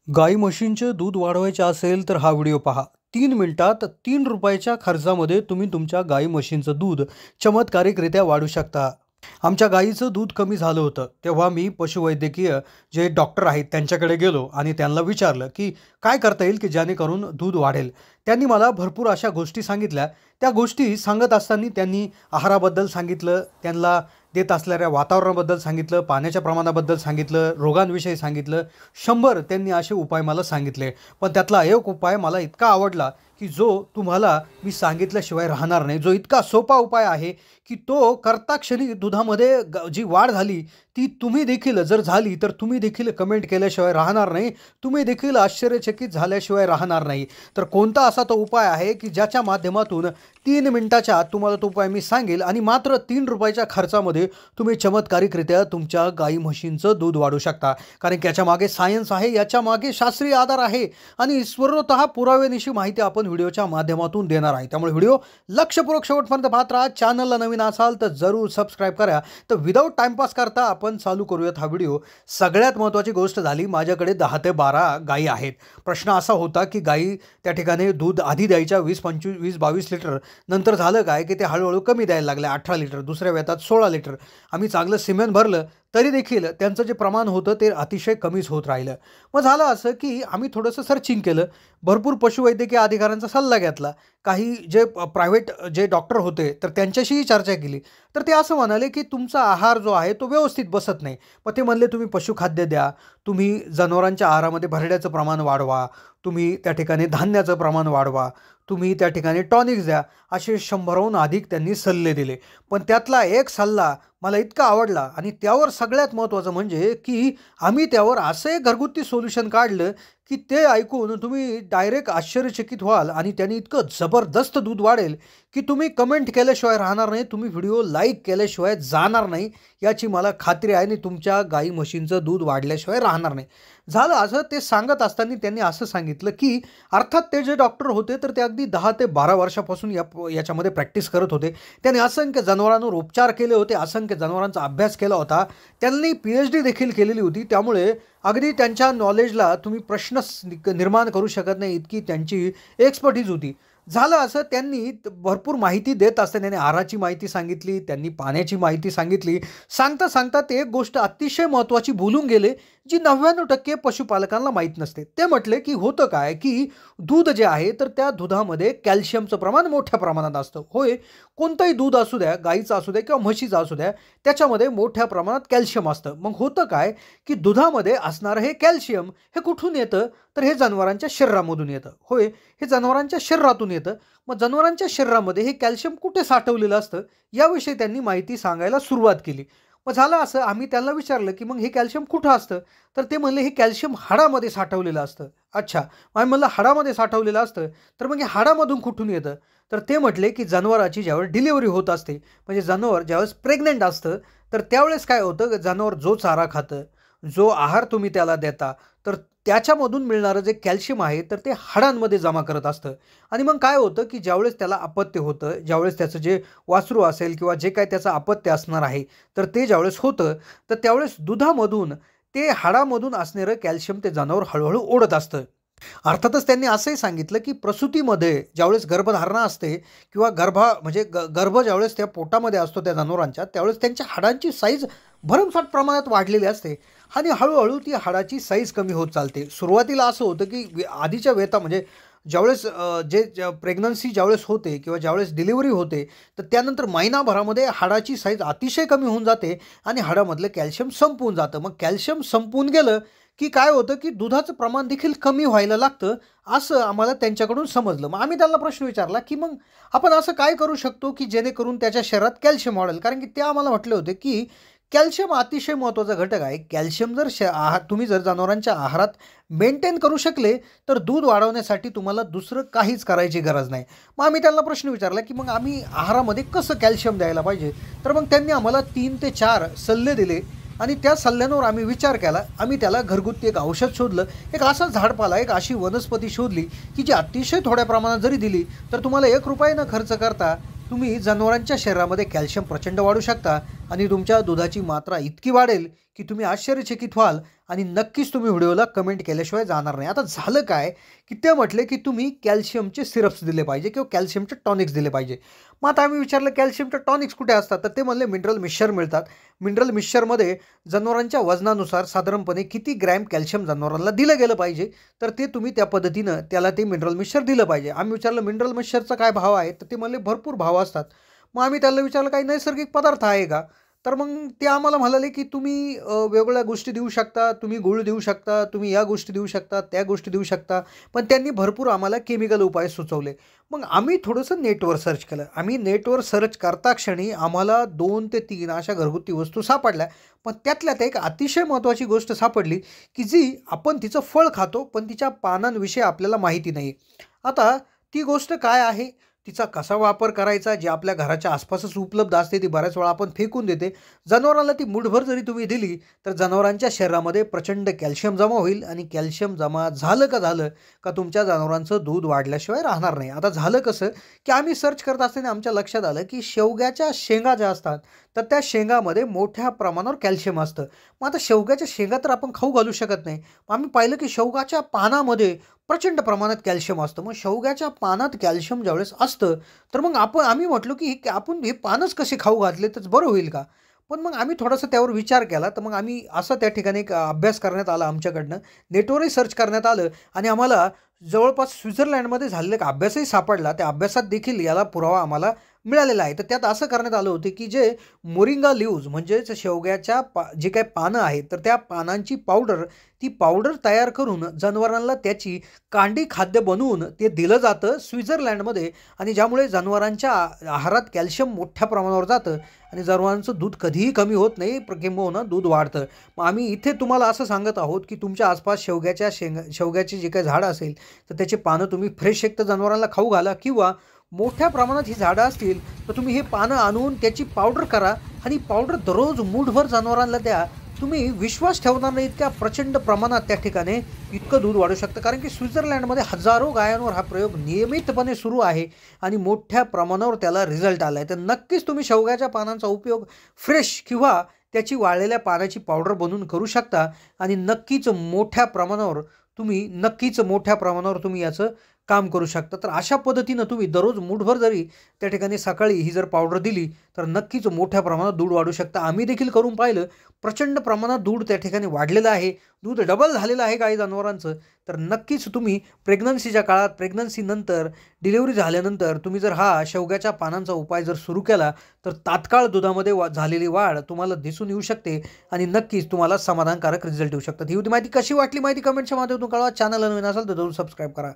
गाई म्हशींचे दूध वाढवायचे असेल तर हा व्हिडिओ पहा. 3 मिनिटात ₹3 खर्चामध्ये तुम्ही तुमच्या गाई म्हशींचं दूध चमत्कारिकरित्या वाढवू शकता. आमच्या गाईचं दूध कमी झालं होतं तेव्हा मी पशुवैद्यकीय जे डॉक्टर आहेत त्यांच्याकडे गेलो आणि त्यांना विचारलं की काय करता येईल की जेणेकरून दूध वाढेल. त्यांनी मला भरपूर अशा गोष्टी सांगितल्या. त्या गोष्टी सांगत असताना त्यांनी आहाराबद्दल सांगितलं, त्यांना देत असलेल्या वातावरणाबद्दल सांगितलं, पाण्याच्या प्रमाणाबद्दल सांगितलं, रोगांविषयी सांगितलं. 100 त्यांनी असे उपाय मला सांगितले. पण त्यातला एक उपाय मला इतका आवडला की जो तुम्हाला मी सांगितल्याशिवाय राहणार नाही. जो इतका सोपा उपाय आहे की तो करता क्षणी दुधामध्ये जी वाढ झाली ती तुम्ही देखील जर झाली तर तुम्ही देखील कमेंट केल्याशिवाय राहणार नाही. तुम्ही देखील आश्चर्यचकित झाल्याशिवाय राहणार नाही. तर कोणता असा तो उपाय आहे की ज्याच्या माध्यमातून 3 मिनिटाच्या आत तुम्हाला तो उपाय मी सांगेल आणि मात्र ₹3 खर्चामध्ये तुम्ही चमत्कारिकरित्या तुमच्या गाई म्हशींचं दूध वाढवू शकता. कारण की याच्यामागे सायन्स आहे, याच्यामागे शास्त्रीय आधार आहे आणि सर्वतः पुराव्यानिशी माहिती आपण व्हिडिओच्या माध्यमातून देणार आहे. त्यामुळे व्हिडिओ लक्षपूर्वक शेवटपर्यंत पाहत राहा. चॅनलला नवीन असाल तर जरूर सबस्क्राईब करा. तर विदाऊट टाइमपास करता आपण चालू करूयात हा व्हिडिओ. सगळ्यात महत्त्वाची गोष्ट झाली, माझ्याकडे 10 ते 12 गायी आहेत. प्रश्न असा होता की गायी त्या ठिकाणी दूध आधी द्यायच्या 20-25 20-22 लिटर. नंतर झालं काय की ते हळूहळू कमी द्यायला लागले. 18 लिटर, दुसऱ्या वेतात 16 लिटर. आम्ही चांगलं सिमेंट भरलं तरी देखील त्यांचं जे प्रमाण होतं ते अतिशय कमीच होत राहिलं. मग झालं असं की आम्ही थोडंसं सर्चिंग केलं, भरपूर पशुवैद्यकीय अधिकाऱ्यांचा सल्ला घेतला, काही जे प्रायव्हेट जे डॉक्टर होते तर त्यांच्याशीही चर्चा केली. तर ते असं म्हणाले की तुमचा आहार जो आहे तो व्यवस्थित बसत नाही. मग ते म्हणले तुम्ही पशुखाद्य द्या, तुम्ही जनावरांच्या आहारामध्ये भरड्याचं प्रमाण वाढवा, तुम्ही त्या ठिकाणी धान्याचं प्रमाण वाढवा, तुम्ही त्या ठिकाणी टॉनिक्स द्या, असे 100हून अधिक त्यांनी सल्ले दिले. पण त्यातला एक सल्ला मला इतका आवडला आणि त्यावर सगळ्यात महत्त्वाचं म्हणजे की आम्ही त्यावर असं एक घरगुती सोल्युशन काढलं की ते ऐकून तुम्ही डायरेक्ट आश्चर्यचकित व्हाल आणि त्याने इतकं जबरदस्त दूध वाढेल की तुम्ही कमेंट केल्याशिवाय राहणार नाही, तुम्ही व्हिडिओ लाईक केल्याशिवाय जाणार नाही, याची मला खात्री आहे. आणि तुमच्या गाई म्हशींचं दूध वाढल्याशिवाय राहणार नाही. झालं असं ते सांगत असताना त्यांनी असं सांगितलं की अर्थात ते जे डॉक्टर होते तर ते अगदी 10 ते 12 वर्षापासून याच्यामध्ये प्रॅक्टिस करत होते. त्यांनी असंख्य जनावरांवर उपचार केले होते, असंख्य जनावरांचा अभ्यास केला होता, त्यांनी PhD देखील केलेली होती. त्यामुळे अगदी त्यांच्या नॉलेजला तुम्ही प्रश्नच निर्माण करू शकत नाही, इतकी त्यांची एक्सपर्टीज होती. झालं असं त्यांनी भरपूर माहिती देत असताना त्यांनी आहाराची माहिती सांगितली, त्यांनी पाण्याची माहिती सांगितली. सांगता सांगता ते एक गोष्ट अतिशय महत्त्वाची बोलून गेले जी 99% पशुपालकांना माहीत नसते. ते म्हटले की होतं काय की दूध जे आहे तर त्या दुधामध्ये कॅल्शियमचं प्रमाण मोठ्या प्रमाणात असतं. होय, कोणतंही दूध असू द्या, गाईचं असू द्या किंवा म्हशीचं असू द्या, त्याच्यामध्ये मोठ्या प्रमाणात कॅल्शियम असतं. मग होतं काय की दुधामध्ये असणारं हे कॅल्शियम हे कुठून येतं तर हे जनावरांच्या शरीरामधून येतं. होय, हे जनावरांच्या शरीरातून येतं. मग जनावरांच्या शरीरामध्ये हे कॅल्शियम कुठे साठवलेलं असतं याविषयी त्यांनी माहिती सांगायला सुरुवात केली. मग झालं असं आम्ही त्यांना विचारलं की मग हे कॅल्शियम कुठं असतं तर ते म्हणले हे कॅल्शियम हाडामध्ये साठवलेलं असतं. अच्छा, आम्ही म्हणलं हाडामध्ये साठवलेलं असतं तर मग हे हाडामधून कुठून येतं तर ते म्हटले की जनावराची ज्यावेळेस डिलिव्हरी होत असते, म्हणजे जनावर ज्यावेळेस प्रेग्नंट असतं तर त्यावेळेस काय होतं, जनावर जो चारा खातं, जो आहार तुम्ही त्याला देता तर त्याच्यामधून मिळणारं जे कॅल्शियम आहे तर ते हाडांमध्ये जमा करत असतं. आणि मग काय होतं की ज्यावेळेस त्याला अपत्य होतं, ज्यावेळेस त्याचं जे वासरू असेल किंवा जे काही त्याचं अपत्य असणार आहे तर ते ज्यावेळेस होतं तर त्यावेळेस दुधामधून ते हाडामधून असणारं कॅल्शियम ते जनावर हळूहळू ओढत असतं. अर्थातच त्यांनी असंही सांगितलं की प्रसूतीमध्ये ज्यावेळेस गर्भधारणा असते किंवा म्हणजे गर्भ ज्यावेळेस त्या पोटामध्ये असतो त्या जनावरांच्या, त्यावेळेस त्यांच्या हाडांची साईज भरमसाठ प्रमाणात वाढलेली असते आणि हळूहळू ती हाडाची साईज कमी होत चालते. सुरुवातीला असं होतं की आधीच्या वेता म्हणजे ज्यावेळेस प्रेग्नन्सी ज्यावेळेस होते किंवा ज्यावेळेस डिलिव्हरी होते तर त्यानंतर महिनाभरामध्ये हाडाची साईज अतिशय कमी होऊन जाते आणि हाडामधलं कॅल्शियम संपून जातं. मग कॅल्शियम संपून गेलं की काय होतं की दुधाचं प्रमाण देखील कमी व्हायला लागतं, असं आम्हाला त्यांच्याकडून समजलं. मग आम्ही त्यांना प्रश्न विचारला की मग आपण असं काय करू शकतो की जेणेकरून त्याच्या शरीरात कॅल्शियम वाढेल. कारण की ते आम्हाला म्हटले होते की कॅल्शियम अतिशय महत्त्वाचा घटक आहे. कॅल्शियम जर तुम्ही जर जनावरांच्या आहारात मेंटेन करू शकले तर दूध वाढवण्यासाठी तुम्हाला दुसरं काहीच करायची गरज नाही. मग आम्ही त्यांना प्रश्न विचारला की मग आम्ही आहारामध्ये कसं कॅल्शियम द्यायला पाहिजे. तर मग त्यांनी आम्हाला 3 ते 4 सल्ले दिले आणि त्या सल्ल्यांवर आम्ही विचार केला. आम्ही त्याला घरगुती एक औषध शोधलं, एक असा झाडपाला, एक अशी वनस्पती शोधली की जी अतिशय थोड्या प्रमाणात जरी दिली तर तुम्हाला ₹1 न खर्च करता तुम्ही जनावरांच्या शरीरामध्ये कॅल्शियम प्रचंड वाढू शकता आणि तुमच्या दुधाची मात्रा इतकी वाढेल की तुम्ही आश्चर्यचकित व्हाल. आणि नक्कीच तुम्ही व्हिडिओला कमेंट केल्याशिवाय जाणार नाही. आता झालं काय, की ते म्हटले की तुम्ही कॅल्शियमचे सिरप्स दिले पाहिजे किंवा कॅल्शियमचे टॉनिक्स दिले पाहिजे. मग आता आम्ही विचारलं कॅल्शियमचे टॉनिक्स कुठे असतात, तर ते म्हणले मिनरल मिक्सचर मिळतात. मिनरल मिक्सचरमध्ये जनावरांच्या वजनानुसार साधारणपणे किती ग्रॅम कॅल्शियम जनावरांना दिलं गेलं पाहिजे, तर ते तुम्ही त्या पद्धतीनं त्याला ते मिनरल मिक्सचर दिलं पाहिजे. आम्ही विचारलं मिनरल मिक्सचरचा काय भाव आहे, तर ते म्हणले भरपूर भाव असतात. मग आम्ही त्याला विचारलं काही नैसर्गिक पदार्थ आहे का? तर मग ते आम्हाला म्हणाले की तुम्ही वेगवेगळ्या गोष्टी देऊ शकता, तुम्ही गूळ देऊ शकता, तुम्ही या गोष्टी देऊ शकता, त्या गोष्टी देऊ शकता. पण त्यांनी भरपूर आम्हाला केमिकल उपाय सुचवले. मग आम्ही थोडंसं नेटवर सर्च केलं. आम्ही नेटवर सर्च करता क्षणी आम्हाला 2 ते 3 अशा घरगुती वस्तू सापडल्या. पण त्यातल्यात एक अतिशय महत्त्वाची गोष्ट सापडली, की जी आपण तिचं फळ खातो, पण तिच्या पानांविषयी आपल्याला माहिती नाही. आता ती गोष्ट काय आहे? तिचा कसा वापर करायचा, जी आपल्या घराच्या आसपासच उपलब्ध असते ती बऱ्याच वेळा आपण फेकून देते. जनावराला ती मूठभर जरी तुम्ही दिली, तर जनावरांच्या शरीरामध्ये प्रचंड कॅल्शियम जमा होईल आणि कॅल्शियम जमा झालं का तुमच्या जनावरांचं दूध वाढल्याशिवाय राहणार नाही. आता झालं कसं, की आम्ही सर्च करत असताना आमच्या लक्षात आलं, की शेवग्याच्या शेंगा ज्या असतात, तर त्या शेंगामध्ये मोठ्या प्रमाणावर कॅल्शियम असतं. मग आता शेवग्याच्या शेंगा तर आपण खाऊ घालू शकत नाही. मग आम्ही पाहिलं, की शेवगाच्या पानामध्ये प्रचंड प्रमाणात कॅल्शियम असतं. मग शेवग्याच्या पानात कॅल्शियम ज्यावेळेस असतं, तर मग आम्ही म्हटलो, की आपण हे पानच कसे खाऊ घातले तर बरं होईल का? पण मग आम्ही थोडासा त्यावर विचार केला. तर मग आम्ही असा त्या ठिकाणी एक अभ्यास करण्यात आला आमच्याकडनं. नेटवरही सर्च करण्यात आलं आणि आम्हाला जवळपास स्वित्झर्लंडमध्ये झालेला एक अभ्यासही सापडला. त्या अभ्यासात देखील याला पुरावा आम्हाला मिळालेला आहे. तर त्यात असं करण्यात आलं होतं, की जे मोरिंगा लीव्हज म्हणजेच शेवग्याच्या जी काही पानं आहेत, तर त्या पानांची ती पावडर तयार करून जनावरांना त्याची कांडी खाद्य बनवून ते दिलं जातं स्वित्झर्लंडमध्ये आणि ज्यामुळे जनावरांच्या आहारात कॅल्शियम मोठ्या प्रमाणावर जातं आणि जनावरांचं दूध कधीही कमी होत नाही, किंबहुना दूध वाढतं. मग आम्ही इथे तुम्हाला असं सांगत आहोत, की तुमच्या आसपास शेवग्याची जे काही झाडं असेल, तर त्याची पानं तुम्ही फ्रेश एक तर जनावरांना खाऊ घाला किंवा मोठ्या प्रमाणात ही झाडं असतील, तर तुम्ही हे पानं आणून त्याची पावडर करा आणि पावडर दररोज मूठभर जनावरांना द्या. तुम्ही विश्वास ठेवणार नाही इतक्या प्रचंड प्रमाणात त्या ठिकाणी इतकं दूध वाढू शकतं. कारण की स्वित्झर्लंडमध्ये हजारो गायांवर हा प्रयोग नियमितपणे सुरू आहे आणि मोठ्या प्रमाणावर त्याला रिझल्ट आला आहे. तर नक्कीच तुम्ही शेवग्याच्या पानांचा उपयोग फ्रेश किंवा त्याची वाळलेल्या पानाची पावडर बनवून करू शकता आणि नक्कीच मोठ्या प्रमाणावर तुम्ही याचं काम करू शकता. तर अशा पद्धतीनं तुम्ही दररोज मूठभर जरी त्या ठिकाणी सकाळी ही जर पावडर दिली, तर नक्कीच मोठ्या प्रमाणात दूध वाढू शकतं. आम्ही देखील करून पाहिलं. प्रचंड प्रमाणात दूध त्या ठिकाणी वाढलेलं आहे. दूध डबल झालेलं आहे गाई जनावरांचं. तर नक्कीच तुम्ही प्रेग्नन्सीच्या काळात, प्रेग्नन्सीनंतर, डिलिव्हरी झाल्यानंतर तुम्ही जर हा शेवग्याच्या पानांचा उपाय जर सुरू केला, तर तात्काळ दुधामध्ये झालेली वाढ तुम्हाला दिसून येऊ शकते आणि नक्कीच तुम्हाला समाधानकारक रिझल्ट येऊ शकतात. ही होती माहिती. कशी वाटली माहिती कमेंटच्या माध्यमातून कळवा. चॅनलला नवीन असाल तर जरूर सबस्क्राईब करा.